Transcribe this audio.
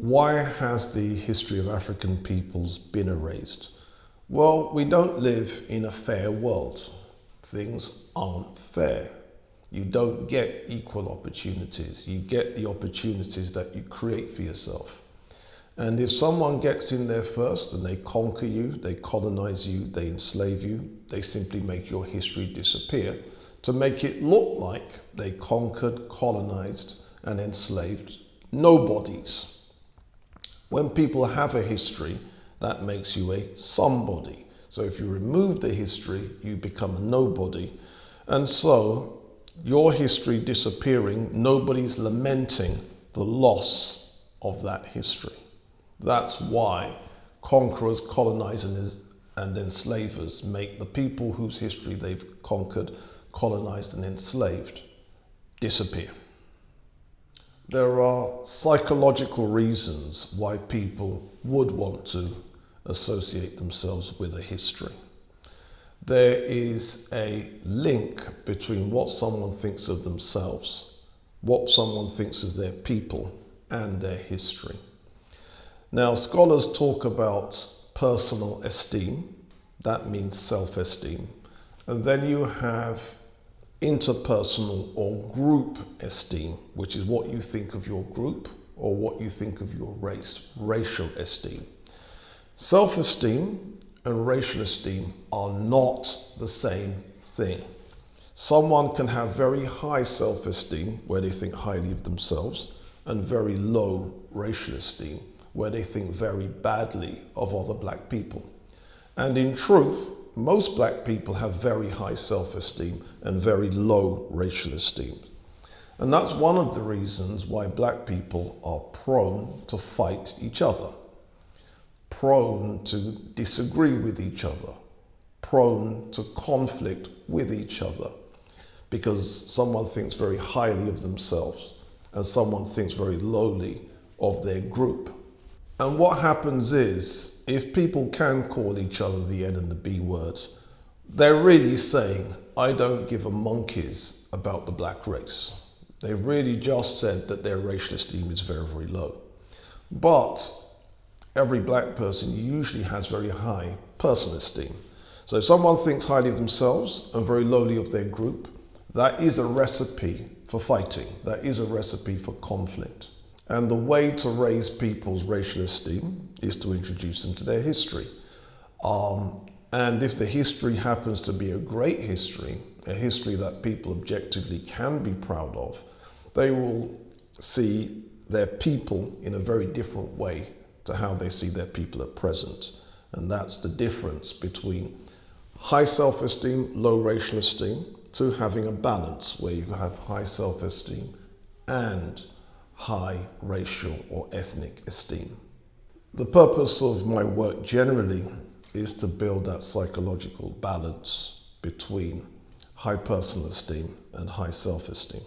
Why has the history of African peoples been erased? Well, we don't live in a fair world. Things aren't fair. You don't get equal opportunities. You get the opportunities that you create for yourself. And if someone gets in there first and they conquer you, they colonize you, they enslave you, they simply make your history disappear to make it look like they conquered, colonized, and enslaved nobodies. When people have a history, that makes you a somebody. So if you remove the history, you become a nobody. And so your history disappearing, nobody's lamenting the loss of that history. That's why conquerors, colonizers, and enslavers make the people whose history they've conquered, colonized, and enslaved disappear. There are psychological reasons why people would want to associate themselves with a history. There is a link between what someone thinks of themselves, what someone thinks of their people, and their history. Now, scholars talk about personal esteem, that means self-esteem, and then you have interpersonal or group esteem, which is what you think of your group or what you think of your race, racial esteem. Self-esteem and racial esteem are not the same thing. Someone can have very high self-esteem where they think highly of themselves and very low racial esteem where they think very badly of other black people. And in truth, most black people have very high self-esteem and very low racial esteem. And that's one of the reasons why black people are prone to fight each other, prone to disagree with each other, prone to conflict with each other, because someone thinks very highly of themselves and someone thinks very lowly of their group. And what happens is, if people can call each other the N and the B words, they're really saying, I don't give a monkey's about the black race. They've really just said that their racial esteem is very, very low. But every black person usually has very high personal esteem. So if someone thinks highly of themselves and very lowly of their group, that is a recipe for fighting. That is a recipe for conflict. And the way to raise people's racial esteem is to introduce them to their history. And if the history happens to be a great history, a history that people objectively can be proud of, they will see their people in a very different way to how they see their people at present. And that's the difference between high self-esteem, low racial esteem, to having a balance where you have high self-esteem and high racial or ethnic esteem. The purpose of my work generally is to build that psychological balance between high personal esteem and high self-esteem.